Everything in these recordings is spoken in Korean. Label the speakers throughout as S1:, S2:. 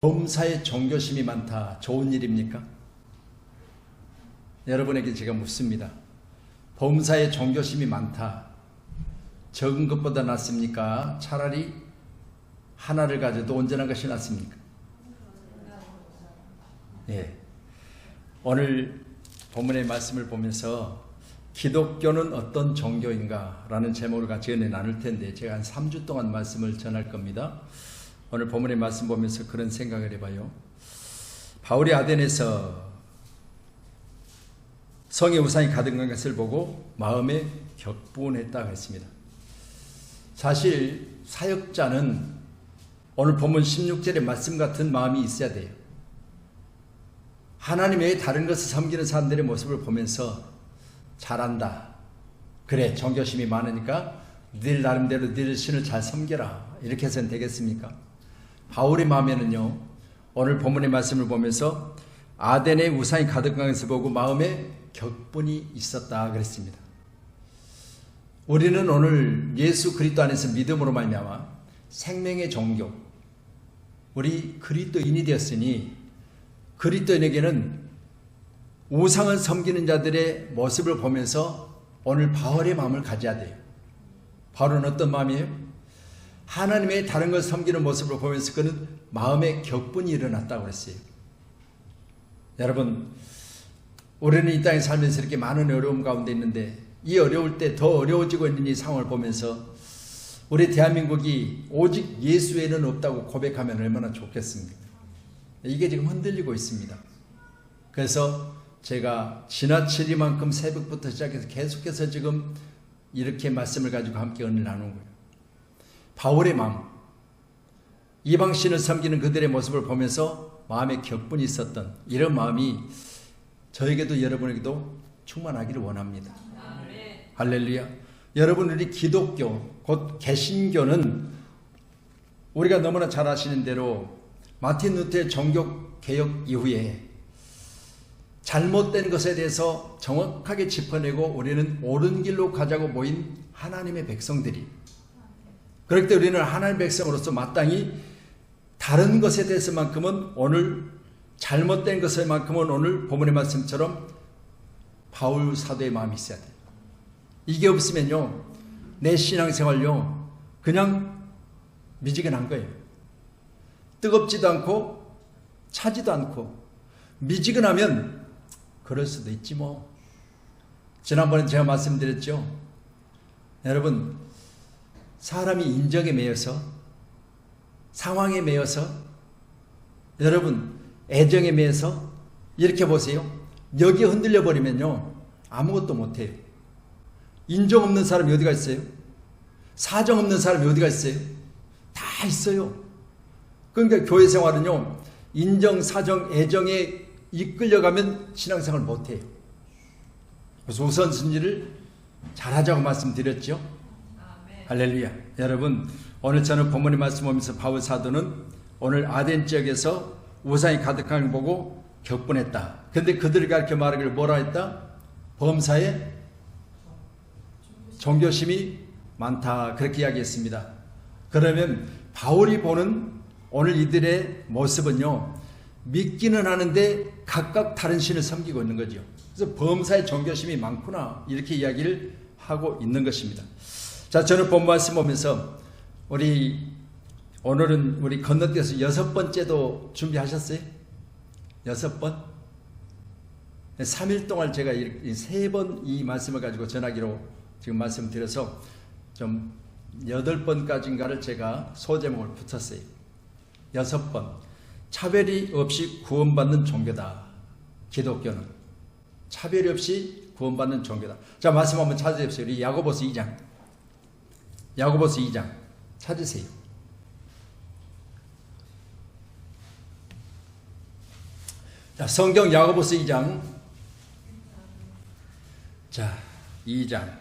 S1: 범사에 종교심이 많다. 좋은 일입니까? 여러분에게 제가 묻습니다. 범사에 종교심이 많다. 적은 것보다 낫습니까? 차라리 하나를 가져도 온전한 것이 낫습니까? 예. 오늘 본문의 말씀을 보면서 기독교는 어떤 종교인가? 라는 제목을 같이 은혜 나눌 텐데 제가 한 3주 동안 말씀을 전할 겁니다. 오늘 본문의 말씀 보면서 그런 생각을 해봐요. 바울이 아덴에서 성에 우상이 가득한 것을 보고 마음에 격분했다고 했습니다. 사실 사역자는 오늘 본문 16절의 말씀 같은 마음이 있어야 돼요. 하나님 외에 다른 것을 섬기는 사람들의 모습을 보면서 잘한다. 그래, 종교심이 많으니까 늘 나름대로 늘 신을 잘 섬겨라. 이렇게 해서는 되겠습니까? 바울의 마음에는요, 오늘 본문의 말씀을 보면서 아덴에 우상이 가득한 것을 보고 마음에 격분이 있었다 그랬습니다. 우리는 오늘 예수 그리스도 안에서 믿음으로 말미암아 생명의 종교, 우리 그리스도인이 되었으니 그리스도인에게는 우상을 섬기는 자들의 모습을 보면서 오늘 바울의 마음을 가져야 돼요. 바울은 어떤 마음이에요? 하나님의 다른 것을 섬기는 모습을 보면서 그는 마음에 격분이 일어났다고 했어요. 여러분, 우리는 이 땅에 살면서 이렇게 많은 어려움 가운데 있는데 이 어려울 때 더 어려워지고 있는 이 상황을 보면서 우리 대한민국이 오직 예수 외에는 없다고 고백하면 얼마나 좋겠습니까? 이게 지금 흔들리고 있습니다. 그래서 제가 지나치리만큼 새벽부터 시작해서 계속해서 지금 이렇게 말씀을 가지고 함께 은혜를 나누는 거예요. 바울의 마음, 이방신을 섬기는 그들의 모습을 보면서 마음에 격분이 있었던 이런 마음이 저에게도 여러분에게도 충만하기를 원합니다. 할렐루야. 여러분, 우리 기독교 곧 개신교는 우리가 너무나 잘 아시는 대로 마틴 루터의 종교개혁 이후에 잘못된 것에 대해서 정확하게 짚어내고 우리는 옳은 길로 가자고 모인 하나님의 백성들이, 그럴 때 우리는 하나님의 백성으로서 마땅히 다른 것에 대해서만큼은 오늘 잘못된 것에만큼은 오늘 본문의 말씀처럼 바울 사도의 마음이 있어야 돼요. 이게 없으면요, 내 신앙생활요 그냥 미지근한 거예요. 뜨겁지도 않고 차지도 않고 미지근하면 그럴 수도 있지 뭐. 지난번에 제가 말씀드렸죠. 여러분, 사람이 인정에 매여서, 상황에 매여서, 여러분 애정에 매여서 이렇게 보세요. 여기에 흔들려 버리면요 아무것도 못해요. 인정 없는 사람이 어디가 있어요? 사정 없는 사람이 어디가 있어요? 다 있어요. 그러니까 교회 생활은요, 인정, 사정, 애정에 이끌려가면 신앙생활을 못해요. 그래서 우선순위를 잘하자고 말씀드렸죠. 할렐루야. 여러분, 오늘 저는 본문의 말씀 보면서 바울 사도는 오늘 아덴 지역에서 우상이 가득한 걸 보고 격분했다. 근데 그들이 가르쳐 말하기를 뭐라 했다? 범사에 종교심이 많다. 그렇게 이야기했습니다. 그러면 바울이 보는 오늘 이들의 모습은요, 믿기는 하는데 각각 다른 신을 섬기고 있는 거죠. 그래서 범사에 종교심이 많구나, 이렇게 이야기를 하고 있는 것입니다. 자, 저는 본 말씀 보면서 오늘은 우리 건너뛰어서 6번째도 준비하셨어요? 6번? 3일 동안 제가 3번 이 말씀을 가지고 전하기로 지금 말씀드려서 좀 8번까지인가를 제가 소제목을 붙였어요. 6번. 차별이 없이 구원받는 종교다. 기독교는 차별이 없이 구원받는 종교다. 자, 말씀 한번 찾으십시오. 우리 야고보서 2장. 야고보서 2장 찾으세요. 자, 성경 야고보서 2장. 자, 2장.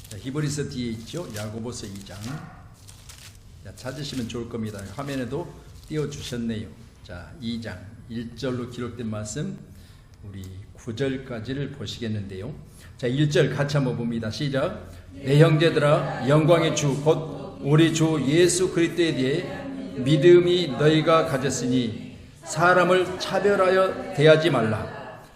S1: 자, 히브리서 뒤에 있죠. 야고보서 2장. 자, 찾으시면 좋을 겁니다. 화면에도 띄워주셨네요. 자, 2장 1절로 기록된 말씀 우리 9절까지를 보시겠는데요. 자, 1절 같이 한번 봅니다. 시작. 내 형제들아, 영광의 주 곧 우리 주 예수 그리스도에 대해 믿음이 너희가 가졌으니 사람을 차별하여 대하지 말라.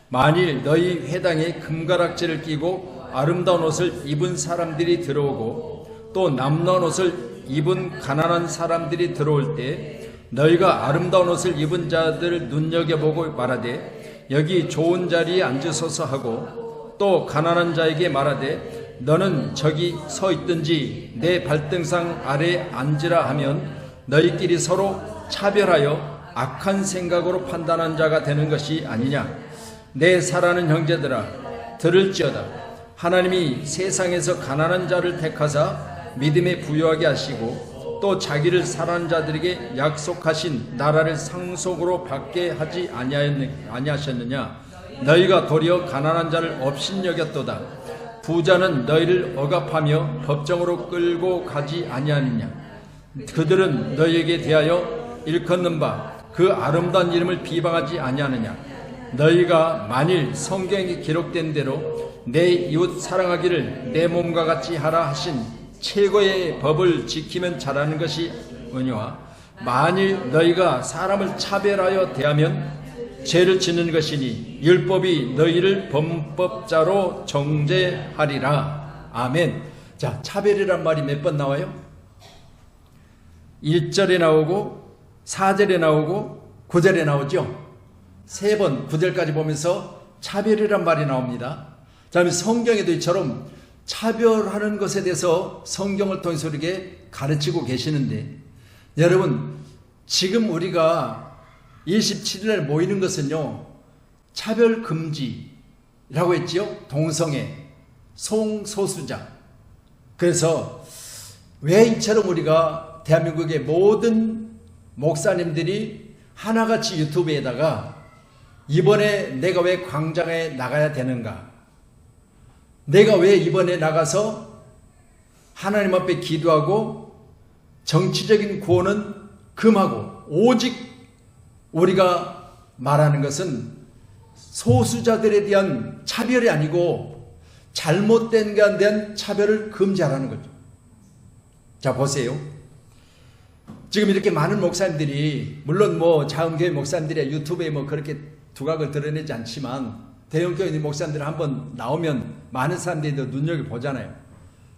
S1: 만일 너희 회당에 금가락지를 끼고 아름다운 옷을 입은 사람들이 들어오고 또 남는 옷을 입은 가난한 사람들이 들어올 때 너희가 아름다운 옷을 입은 자들을 눈여겨보고 말하되 여기 좋은 자리에 앉으소서 하고 또 가난한 자에게 말하되 너는 저기 서 있든지 내 발등상 아래 앉으라 하면 너희끼리 서로 차별하여 악한 생각으로 판단한 자가 되는 것이 아니냐. 내 사랑하는 형제들아, 들을지어다. 하나님이 세상에서 가난한 자를 택하사 믿음에 부유하게 하시고 또 자기를 사랑하는 자들에게 약속하신 나라를 상속으로 받게 하지 아니하셨느냐. 너희가 도리어 가난한 자를 업신여겼도다. 부자는 너희를 억압하며 법정으로 끌고 가지 아니하느냐. 그들은 너희에게 대하여 일컫는 바 그 아름다운 이름을 비방하지 아니하느냐. 너희가 만일 성경에 기록된 대로 내 이웃 사랑하기를 내 몸과 같이 하라 하신 최고의 법을 지키면 잘하는 것이 은혜와 만일 너희가 사람을 차별하여 대하면 죄를 짓는 것이니 율법이 너희를 범법자로 정죄하리라. 아멘. 자, 차별이란 말이 몇 번 나와요? 1절에 나오고 4절에 나오고 9절에 나오죠. 3번 9절까지 보면서 차별이란 말이 나옵니다. 다음에 성경에도 이처럼 차별하는 것에 대해서 성경을 통해서 우리에게 가르치고 계시는데, 여러분 지금 우리가 27일날 모이는 것은요, 차별 금지라고 했지요. 동성애, 성소수자. 그래서 왜 이처럼 우리가 대한민국의 모든 목사님들이 하나같이 유튜브에다가 이번에 내가 왜 광장에 나가야 되는가? 내가 왜 이번에 나가서 하나님 앞에 기도하고 정치적인 구호는 금하고 오직 우리가 말하는 것은 소수자들에 대한 차별이 아니고 잘못된 것에 대한 차별을 금지하라는 거죠. 자, 보세요. 지금 이렇게 많은 목사님들이, 물론 뭐 자음교회 목사님들이 유튜브에 뭐 그렇게 두각을 드러내지 않지만 대형교회 목사님들 한번 나오면 많은 사람들이 눈여겨보잖아요.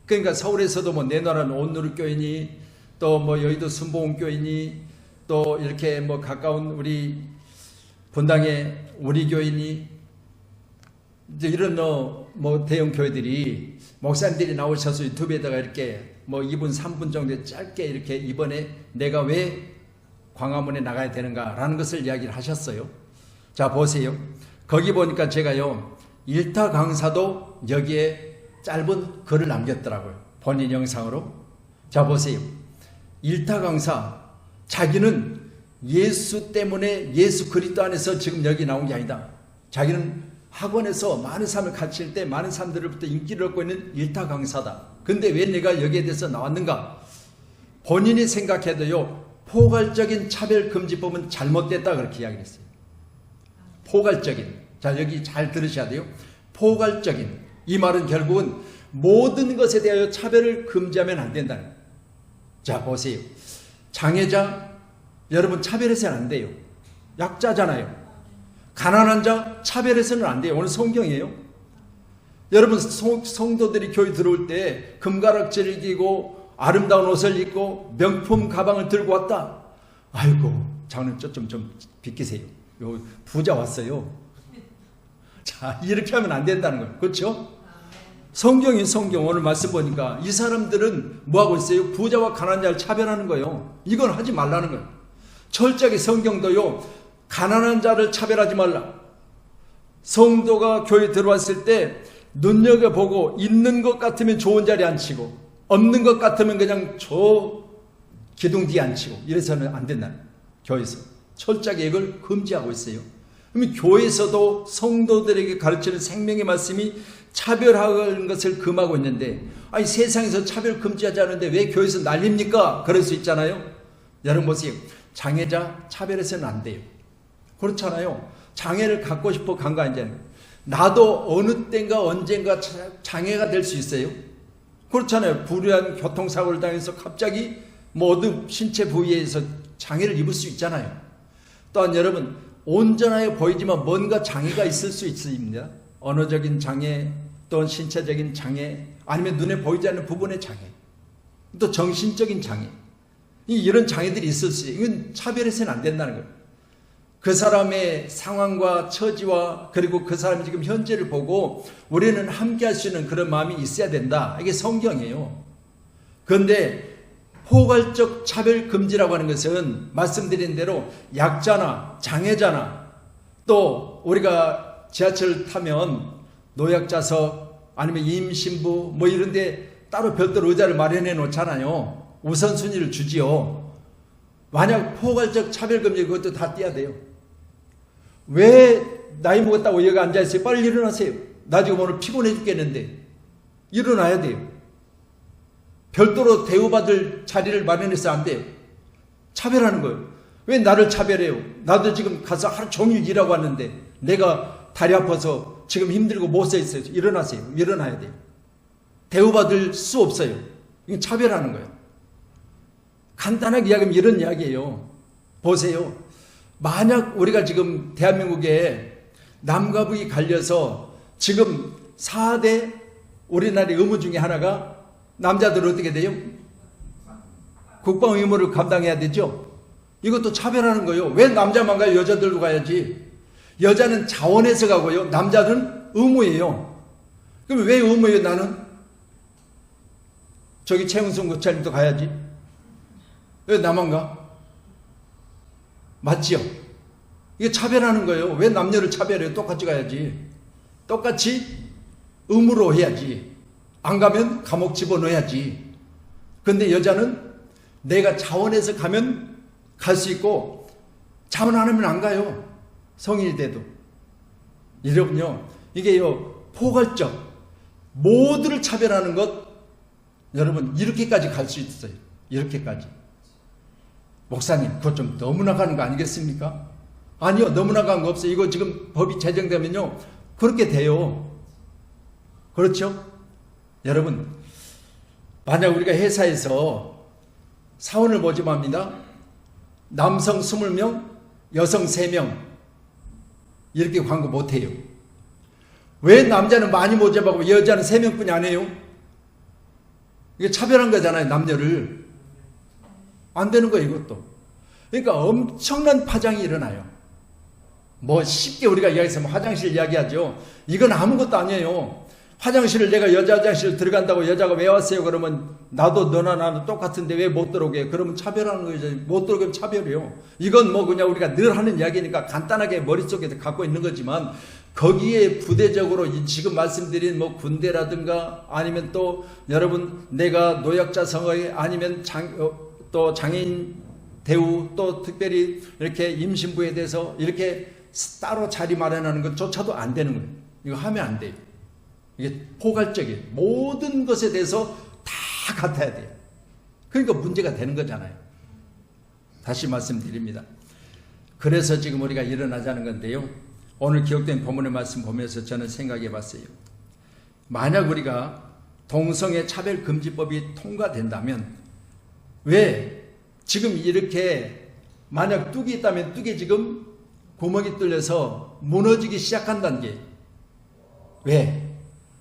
S1: 그러니까 서울에서도 뭐 내노라는 온누리교회니 또 뭐 여의도 순복음교회니 또 이렇게 뭐 가까운 우리 분당의 우리 교회니 이제 이런 뭐 대형 교회들이 목사님들이 나오셔서 유튜브에다가 이렇게 뭐 2분 3분 정도 짧게 이렇게 이번에 내가 왜 광화문에 나가야 되는가라는 것을 이야기를 하셨어요. 자, 보세요. 거기 보니까 제가요, 일타 강사도 여기에 짧은 글을 남겼더라고요. 본인 영상으로. 자, 보세요. 일타 강사, 자기는 예수 때문에 예수 그리스도 안에서 지금 여기 나온 게 아니다. 자기는 학원에서 많은 사람을 가르칠 때 많은 사람들로부터 인기를 얻고 있는 일타 강사다. 근데 왜 내가 여기에 대해서 나왔는가? 본인이 생각해도요, 포괄적인 차별금지법은 잘못됐다 그렇게 이야기를 했어요. 포괄적인. 자, 여기 잘 들으셔야 돼요. 포괄적인. 이 말은 결국은 모든 것에 대하여 차별을 금지하면 안 된다는 거예요. 자, 보세요. 장애자, 여러분 차별해서는 안 돼요. 약자잖아요. 가난한 자 차별해서는 안 돼요. 오늘 성경이에요. 여러분 성도들이 교회 들어올 때 금가락지를 끼고 아름다운 옷을 입고 명품 가방을 들고 왔다. 아이고, 장로님 좀 비키세요. 요 부자 왔어요. 자, 이렇게 하면 안 된다는 거예요. 그렇죠? 성경이 성경. 오늘 말씀 보니까 이 사람들은 뭐하고 있어요? 부자와 가난한 자를 차별하는 거예요. 이건 하지 말라는 거예요. 철저하게 성경도요, 가난한 자를 차별하지 말라. 성도가 교회 들어왔을 때 눈여겨보고 있는 것 같으면 좋은 자리에 앉히고 없는 것 같으면 그냥 저 기둥 뒤에 앉히고 이래서는 안 된다는 거예요. 교회에서 철저하게 이걸 금지하고 있어요. 그러면 교회에서도 성도들에게 가르치는 생명의 말씀이 차별하는 것을 금하고 있는데, 아니 세상에서 차별 금지하지 않는데 왜 교회에서 난립니까? 그럴 수 있잖아요. 여러분 보세요. 장애자 차별해서는 안 돼요. 그렇잖아요. 장애를 갖고 싶어 간거 아니잖아요. 나도 어느 때인가 언젠가 장애가 될 수 있어요. 그렇잖아요. 불의한 교통사고를 당해서 갑자기 모든 신체 부위에서 장애를 입을 수 있잖아요. 또한 여러분, 온전하게 보이지만 뭔가 장애가 있을 수 있습니다. 언어적인 장애, 또 신체적인 장애, 아니면 눈에 보이지 않는 부분의 장애, 또 정신적인 장애, 이런 장애들이 있을 수 있어요. 이건 차별해서는 안 된다는 거예요. 그 사람의 상황과 처지와 그리고 그 사람이 지금 현재를 보고 우리는 함께 할 수 있는 그런 마음이 있어야 된다. 이게 성경이에요. 그런데 포괄적 차별 금지라고 하는 것은 말씀드린 대로 약자나 장애자나 또 우리가 지하철 타면 노약자석 아니면 임신부 뭐 이런 데 따로 별도로 의자를 마련해 놓잖아요. 우선순위를 주지요. 만약 포괄적 차별금지 그것도 다 떼야 돼요. 왜 나이 먹었다고 여기 앉아있어요? 빨리 일어나세요. 나 지금 오늘 피곤해 죽겠는데. 일어나야 돼요. 별도로 대우받을 자리를 마련해서 안 돼요. 차별하는 거예요. 왜 나를 차별해요? 나도 지금 가서 하루 종일 일하고 왔는데 내가 다리 아파서 지금 힘들고 못 서 있어요. 일어나세요. 일어나야 돼요. 대우받을 수 없어요. 이건 차별하는 거예요. 간단하게 이야기하면 이런 이야기예요. 보세요. 만약 우리가 지금 대한민국에 남과 북이 갈려서 지금 4대 우리나라의 의무 중에 하나가 남자들 어떻게 돼요? 국방 의무를 감당해야 되죠? 이것도 차별하는 거예요. 왜 남자만 가요? 여자들도 가야지. 여자는 자원해서 가고요. 남자는 의무예요. 그럼 왜 의무예요? 나는? 저기 최은순 국장님도 가야지. 왜 나만 가? 맞지요? 이게 차별하는 거예요. 왜 남녀를 차별해요? 똑같이 가야지. 똑같이 의무로 해야지. 안 가면 감옥 집어넣어야지. 근데 여자는 내가 자원해서 가면 갈 수 있고 자원 안 하면 안 가요. 성인이 돼도. 여러분요, 이게요, 포괄적 모두를 차별하는 것, 여러분 이렇게까지 갈 수 있어요. 이렇게까지. 목사님, 그거 좀 너무 나가는 거 아니겠습니까? 아니요, 너무 나간 거 없어요. 이거 지금 법이 제정되면요, 그렇게 돼요. 그렇죠? 여러분, 만약 우리가 회사에서 사원을 모집합니다. 남성 20명, 여성 3명. 이렇게 광고 못해요. 왜 남자는 많이 모집하고 여자는 3명뿐이 안 해요? 이게 차별한 거잖아요, 남녀를. 안 되는 거예요, 이것도. 그러니까 엄청난 파장이 일어나요. 뭐 쉽게 우리가 이야기해서 화장실 이야기하죠. 이건 아무것도 아니에요. 화장실을 내가 여자 화장실 들어간다고 여자가 왜 왔어요? 그러면 나도 너나 나도 똑같은데 왜 못 들어오게? 그러면 차별하는 거죠. 못 들어오면 차별이에요. 이건 뭐 그냥 우리가 늘 하는 이야기니까 간단하게 머릿속에 갖고 있는 거지만 거기에 부대적으로 지금 말씀드린 뭐 군대라든가 아니면 또 여러분 내가 노약자 성의 아니면 또 장애인 대우 또 특별히 이렇게 임신부에 대해서 이렇게 따로 자리 마련하는 것조차도 안 되는 거예요. 이거 하면 안 돼요. 이게 포괄적이에요. 모든 것에 대해서 다 같아야 돼요. 그러니까 문제가 되는 거잖아요. 다시 말씀드립니다. 그래서 지금 우리가 일어나자는 건데요. 오늘 기록된 본문의 말씀 보면서 저는 생각해 봤어요. 만약 우리가 동성애 차별금지법이 통과된다면 왜 지금 이렇게 만약 뚝이 있다면 뚝에 지금 구멍이 뚫려서 무너지기 시작한 단계. 왜?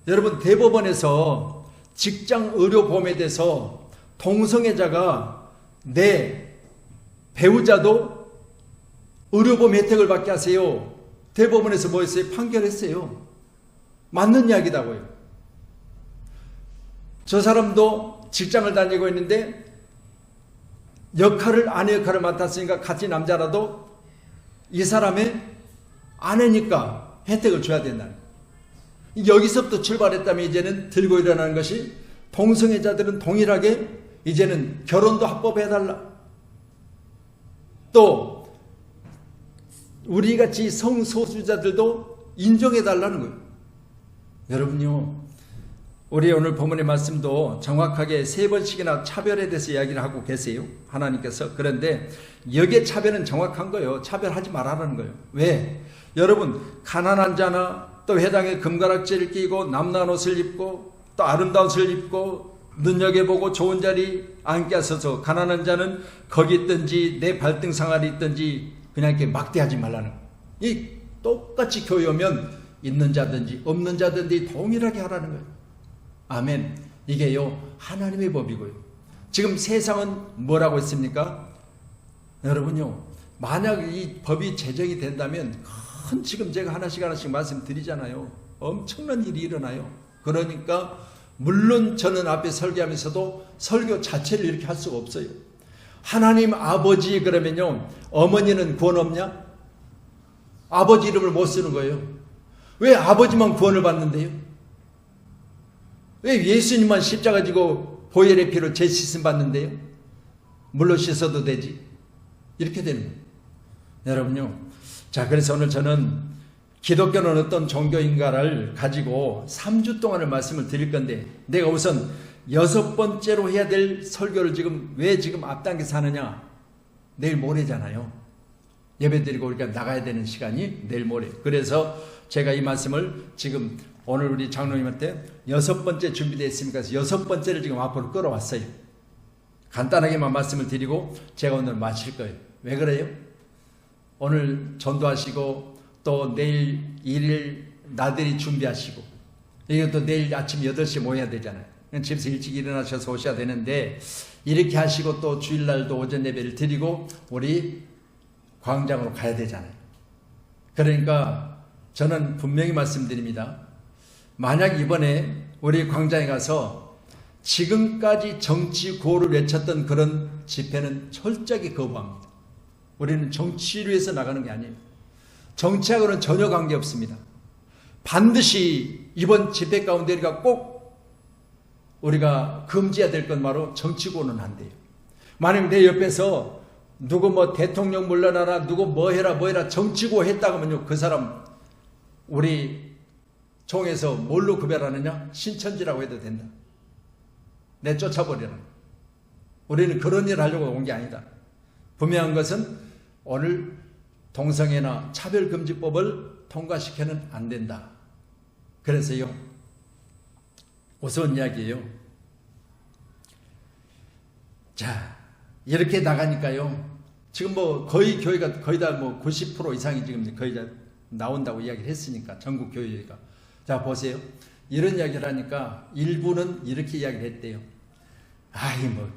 S1: 여러분 대법원에서 직장 의료보험에 대해서 동성애자가 내 배우자도 의료보험 혜택을 받게 하세요. 대법원에서 뭐 했어요? 판결했어요. 맞는 이야기다고요. 저 사람도 직장을 다니고 있는데 아내 역할을 맡았으니까 같이 남자라도 이 사람의 아내니까 혜택을 줘야 된다는 거예요. 여기서부터 출발했다면 이제는 들고 일어나는 것이 동성애자들은 동일하게 이제는 결혼도 합법해달라. 또 우리같이 성소수자들도 인정해달라는 거예요. 여러분요, 우리 오늘 본문의 말씀도 정확하게 3번씩이나 차별에 대해서 이야기를 하고 계세요. 하나님께서. 그런데 여기에 차별은 정확한 거예요. 차별하지 말라는 거예요. 왜? 여러분 가난한 자나 또 회당에 금가락지를 끼고 남난 옷을 입고 또 아름다운 옷을 입고 눈여겨보고 좋은 자리 앉게 하소서. 가난한 자는 거기 있든지 내 발등 상아리 있든지 그냥 이렇게 막대하지 말라는 거예요. 이 똑같이 교회 오면 있는 자든지 없는 자든지 동일하게 하라는 거예요. 아멘. 이게요 하나님의 법이고요. 지금 세상은 뭐라고 했습니까? 여러분요, 만약 이 법이 제정이 된다면 큰, 지금 제가 하나씩 말씀드리잖아요. 엄청난 일이 일어나요. 그러니까 물론 저는 앞에 설교하면서도 설교 자체를 이렇게 할 수가 없어요. 하나님 아버지 그러면요, 어머니는 구원 없냐? 아버지 이름을 못 쓰는 거예요. 왜 아버지만 구원을 받는데요? 왜 예수님만 십자가 지고 보혈의 피로 죄 씻음 받는데요? 물로 씻어도 되지. 이렇게 되는 거예요. 여러분요, 자, 그래서 오늘 저는 기독교는 어떤 종교인가를 가지고 3주 동안을 말씀을 드릴 건데, 내가 우선 6번째로 해야 될 설교를 왜 지금 앞당겨서 하느냐? 내일 모레잖아요. 예배드리고 우리가 나가야 되는 시간이 내일 모레. 그래서 제가 이 말씀을 지금 오늘 우리 장로님한테 6번째 준비되어 있으니까 6번째를 지금 앞으로 끌어왔어요. 간단하게만 말씀을 드리고 제가 오늘 마칠 거예요. 왜 그래요? 오늘 전도하시고 또 내일 일일 나들이 준비하시고 이것도 내일 아침 8시에 모여야 되잖아요. 집에서 일찍 일어나셔서 오셔야 되는데, 이렇게 하시고 또 주일날도 오전 예배를 드리고 우리 광장으로 가야 되잖아요. 그러니까 저는 분명히 말씀드립니다. 만약 이번에 우리 광장에 가서 지금까지 정치 구호를 외쳤던 그런 집회는 철저하게 거부합니다. 우리는 정치를 위해서 나가는 게 아니에요. 정치하고는 전혀 관계없습니다. 반드시 이번 집회 가운데 우리가 금지해야 될 건 바로 정치고는 안 돼요. 만약 내 옆에서 누구 대통령 물러나라, 누구 뭐 해라 정치고 했다고 하면요, 그 사람 우리 총에서 뭘로 구별하느냐? 신천지라고 해도 된다. 내쫓아버리라. 우리는 그런 일을 하려고 온 게 아니다. 분명한 것은 오늘 동성애나 차별금지법을 통과시켜는 안 된다. 그래서요, 우스운 이야기예요. 자, 이렇게 나가니까요, 지금 거의 교회가 거의 다 90% 이상이 지금 거의 다 나온다고 이야기를 했으니까, 전국 교회가. 자, 보세요. 이런 이야기를 하니까 일부는 이렇게 이야기를 했대요.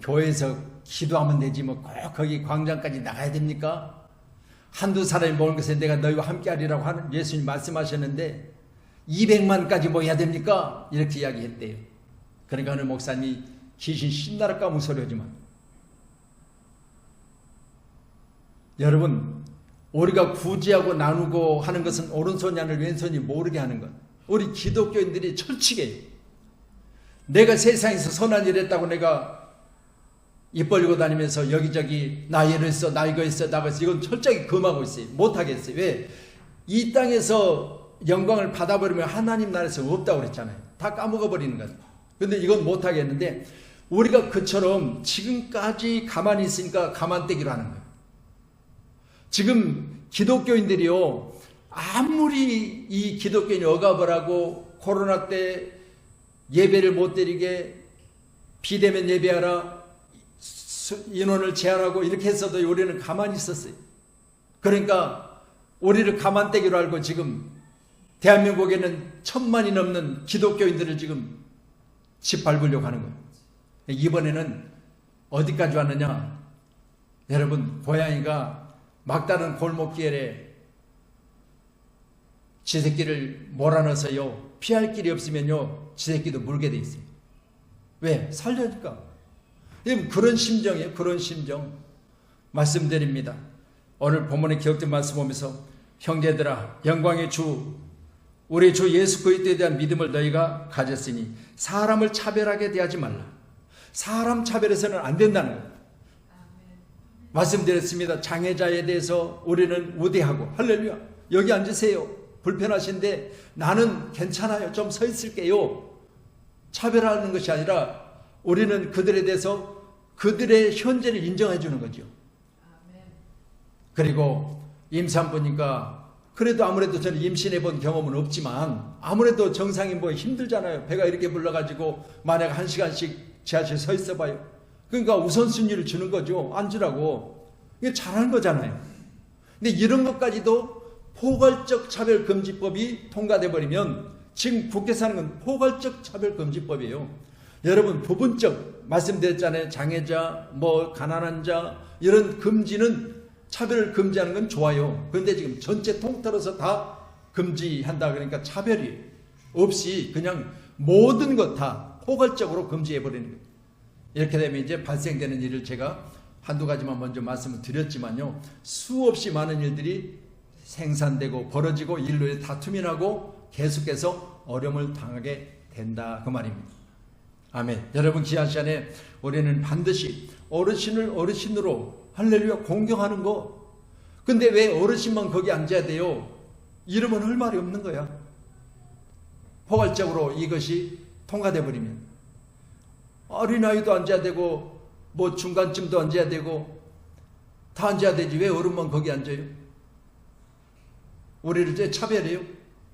S1: 교회에서 기도하면 되지, 꼭 거기 광장까지 나가야 됩니까? 한두 사람이 모은 것에 내가 너희와 함께 하리라고 하는 예수님 말씀하셨는데 200만까지 모여야 됩니까? 이렇게 이야기했대요. 그러니까 어느 목사님이 귀신 신나랄까 무슨 소리 하지만, 여러분, 우리가 구제하고 나누고 하는 것은 오른손이 아니라 왼손이 모르게 하는 것. 우리 기독교인들이 철칙해요. 내가 세상에서 선한 일 했다고 내가 입 벌리고 다니면서 여기저기 나 이랬어, 나 이거 했어, 나 그랬어, 이건 철저하게 금하고 있어요. 못하겠어요. 왜? 이 땅에서 영광을 받아버리면 하나님 나라에서 없다고 그랬잖아요. 다 까먹어버리는 거죠. 근데 이건 못하겠는데, 우리가 그처럼 지금까지 가만히 있으니까 가만떼기로 하는 거예요. 지금 기독교인들이요, 아무리 이 기독교인이 억압을 하고 코로나 때 예배를 못 드리게 비대면 예배하라, 인원을 제한하고 이렇게 했어도 우리는 가만히 있었어요. 그러니까 우리를 가만떼기로 알고 지금 대한민국에는 1000만이 넘는 기독교인들을 지금 짓밟으려고 하는 거예요. 이번에는 어디까지 왔느냐? 여러분, 고양이가 막다른 골목길에 지 새끼를 몰아넣어서요, 피할 길이 없으면요, 지 새끼도 물게 돼 있어요. 왜? 살려니까. 그런 심정이에요. 그런 심정. 말씀드립니다. 오늘 본문의 기억된 말씀 보면서, 형제들아, 영광의 주 우리 주 예수 그리스도에 대한 믿음을 너희가 가졌으니 사람을 차별하게 대하지 말라. 사람 차별해서는 안 된다는 거예요. 말씀드렸습니다. 장애자에 대해서 우리는 우대하고, 할렐루야, 여기 앉으세요, 불편하신데 나는 괜찮아요, 좀 서 있을게요, 차별하는 것이 아니라 우리는 그들에 대해서 그들의 현재를 인정해 주는 거죠. 그리고 임산부니까 그래도 아무래도 저는 임신해 본 경험은 없지만 아무래도 정상이 힘들잖아요. 배가 이렇게 불러가지고 만약 1시간씩 지하철에 서 있어 봐요. 그러니까 우선순위를 주는 거죠. 앉으라고. 이게 잘한 거잖아요. 근데 이런 것까지도 포괄적 차별금지법이 통과돼 버리면 지금 국회에서 하는 건 포괄적 차별금지법이에요. 여러분 부분적 말씀드렸잖아요. 장애자, 가난한 자 이런 금지는 차별을 금지하는 건 좋아요. 그런데 지금 전체 통틀어서 다 금지한다 그러니까 차별이 없이 그냥 모든 것 다 포괄적으로 금지해 버리는 거예요. 이렇게 되면 이제 발생되는 일을 제가 한두 가지만 먼저 말씀을 드렸지만요. 수없이 많은 일들이 생산되고 벌어지고 일로 다툼이 나고 계속해서 어려움을 당하게 된다 그 말입니다. 아멘. 여러분 귀한 시간에 우리는 반드시 어르신을 어르신으로 할렐루야 공경하는 거. 근데 왜 어르신만 거기 앉아야 돼요? 이러면 할 말이 없는 거야. 포괄적으로 이것이 통과돼 버리면 어린아이도 앉아야 되고 중간쯤도 앉아야 되고 다 앉아야 되지 왜 어른만 거기 앉아요? 우리를 이제 차별해요?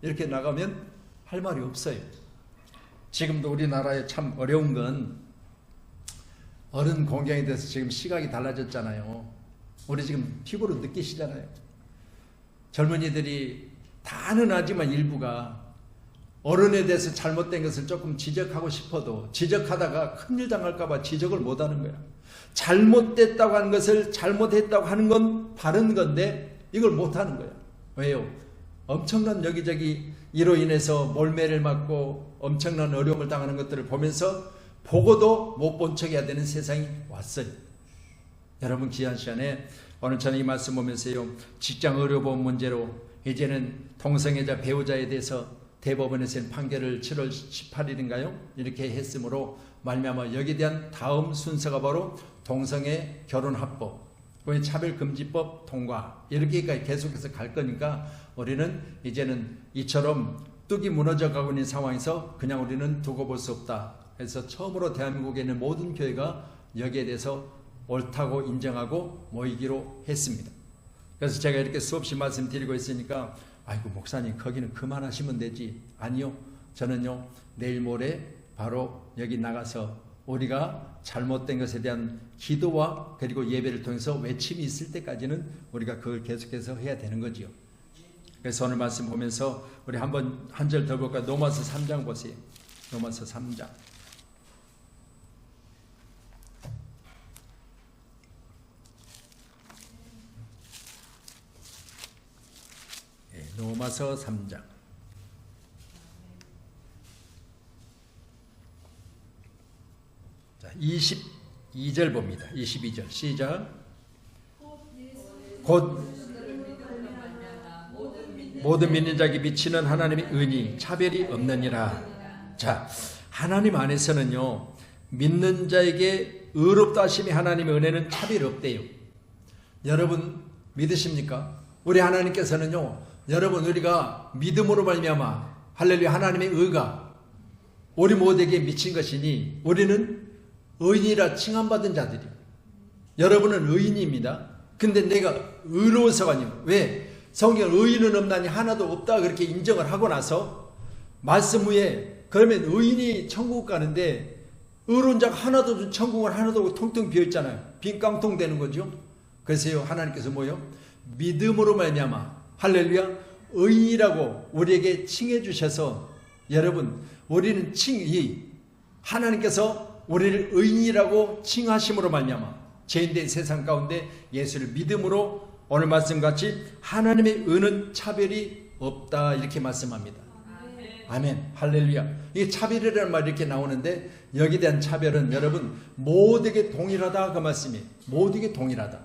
S1: 이렇게 나가면 할 말이 없어요. 지금도 우리나라에 참 어려운 건 어른 공경에 대해서 지금 시각이 달라졌잖아요. 우리 지금 피부로 느끼시잖아요. 젊은이들이 다는 하지만 일부가 어른에 대해서 잘못된 것을 조금 지적하고 싶어도 지적하다가 큰일 당할까봐 지적을 못하는 거야. 잘못됐다고 하는 것을 잘못했다고 하는 건 바른 건데 이걸 못하는 거야. 왜요? 엄청난 여기저기 이로 인해서 몰매를 맞고 엄청난 어려움을 당하는 것들을 보면서 보고도 못 본 척해야 되는 세상이 왔어요. 여러분 귀한 시간에 오늘 저는 이 말씀 보면서요. 직장 의료보험 문제로 이제는 동성애자 배우자에 대해서 대법원에서는 판결을 7월 18일인가요? 이렇게 했으므로 말미암아 여기에 대한 다음 순서가 바로 동성애 결혼합법, 차별금지법 통과 이렇게까지 계속해서 갈 거니까 우리는 이제는 이처럼 뚝이 무너져 가고 있는 상황에서 그냥 우리는 두고 볼 수 없다. 그래서 처음으로 대한민국에 있는 모든 교회가 여기에 대해서 옳다고 인정하고 모이기로 했습니다. 그래서 제가 이렇게 수없이 말씀드리고 있으니까 아이고 목사님 거기는 그만하시면 되지. 아니요. 저는요 내일 모레 바로 여기 나가서 우리가 잘못된 것에 대한 기도와 그리고 예배를 통해서 외침이 있을 때까지는 우리가 그걸 계속해서 해야 되는 거지요. 그래서 오늘 말씀 보면서 우리 한번 한 절 더 볼까요? 로마서 3장 보세요. 로마서 3장. 로마서 3장. 자, 22절 봅니다. 22절 시작. 곧 모든 믿는 자에게 미치는 하나님의 은이 차별이 없느니라. 자, 하나님 안에서는요 믿는 자에게 의롭다 하심이 하나님의 은혜는 차별이 없대요. 여러분 믿으십니까? 우리 하나님께서는요 여러분 우리가 믿음으로 말미암아 할렐루야 하나님의 의가 우리 모두에게 미친 것이니 우리는 의인이라 칭함받은 자들이에요. 여러분은 의인입니다. 근데 내가 의로워서가 아니에요. 왜? 성경 의인은 없나니 하나도 없다 그렇게 인정을 하고 나서 말씀 후에 그러면 의인이 천국 가는데 의로운 자가 하나도 없는 천국은 하나도 없고 텅텅 비어있잖아요. 빈 깡통 되는 거죠. 그래서 하나님께서 뭐요? 믿음으로 말미암아 할렐루야 의인이라고 우리에게 칭해 주셔서 여러분 우리는 하나님께서 우리를 의인이라고 칭하심으로 말미암아 죄인된 세상 가운데 예수를 믿음으로 오늘 말씀같이 하나님의 은은 차별이 없다 이렇게 말씀합니다. 아멘. 할렐루야. 이 차별이라는 말이 이렇게 나오는데 여기에 대한 차별은 여러분 모두에게 동일하다 그 말씀이에요. 모두에게 동일하다.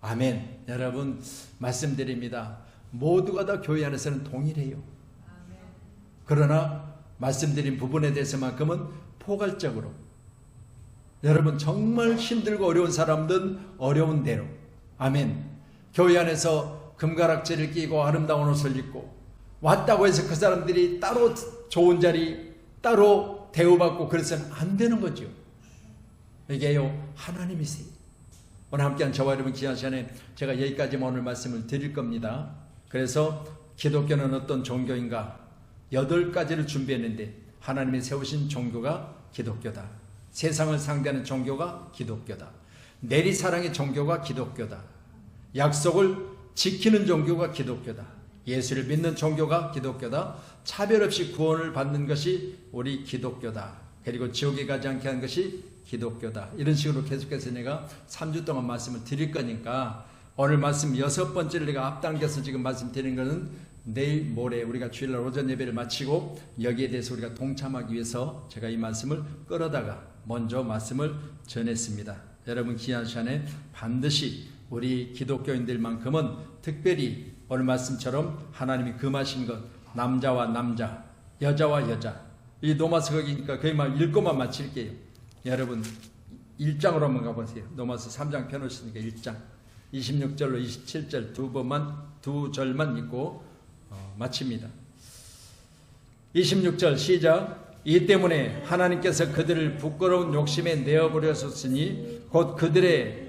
S1: 아멘. 여러분 말씀드립니다. 모두가 다 교회 안에서는 동일해요. 그러나 말씀드린 부분에 대해서만큼은 포괄적으로 여러분 정말 힘들고 어려운 사람들은 어려운 대로 아멘. 교회 안에서 금가락지를 끼고 아름다운 옷을 입고 왔다고 해서 그 사람들이 따로 좋은 자리 따로 대우받고 그래서는 안 되는 거죠. 이게요 하나님이세요. 오늘 함께한 저와 여러분 귀한 시간에 제가 여기까지만 오늘 말씀을 드릴 겁니다. 그래서 기독교는 어떤 종교인가 8가지를 준비했는데 하나님이 세우신 종교가 기독교다. 세상을 상대하는 종교가 기독교다. 내리사랑의 종교가 기독교다. 약속을 지키는 종교가 기독교다. 예수를 믿는 종교가 기독교다. 차별 없이 구원을 받는 것이 우리 기독교다. 그리고 지옥에 가지 않게 하는 것이 기독교다. 이런 식으로 계속해서 내가 3주 동안 말씀을 드릴 거니까 오늘 말씀 6번째를 내가 앞당겨서 지금 말씀드리는 것은 내일 모레 우리가 주일날 오전 예배를 마치고 여기에 대해서 우리가 동참하기 위해서 제가 이 말씀을 끌어다가 먼저 말씀을 전했습니다. 여러분 귀한 시간에 반드시 우리 기독교인들만큼은 특별히 오늘 말씀처럼 하나님이 금하신 것, 남자와 남자, 여자와 여자, 이 로마서 거기니까 거의 막 읽고만 마칠게요. 여러분 1장으로 한번 가보세요. 로마서 3장 펴놓으시니까 1장 26절로 27절 두 절만 읽고 마칩니다. 26절 시작. 이 때문에 하나님께서 그들을 부끄러운 욕심에 내어버렸으니 곧 그들의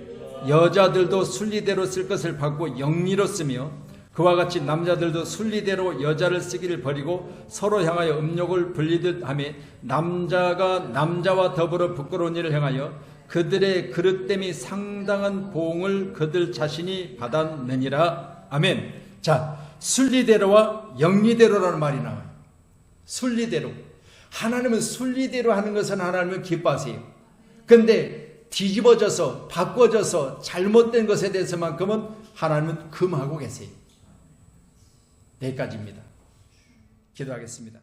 S1: 여자들도 순리대로 쓸 것을 받고 영리로 쓰며 그와 같이 남자들도 순리대로 여자를 쓰기를 버리고 서로 향하여 음욕을 불리듯 하며 남자가 남자와 더불어 부끄러운 일을 행하여 그들의 그릇됨이 상당한 보응을 그들 자신이 받았느니라. 아멘. 자, 순리대로와 영리대로라는 말이 나와요. 순리대로. 하나님은 순리대로 하는 것은 하나님은 기뻐하세요. 근데 뒤집어져서 바꿔져서 잘못된 것에 대해서만큼은 하나님은 금하고 계세요. 여기까지입니다. 기도하겠습니다.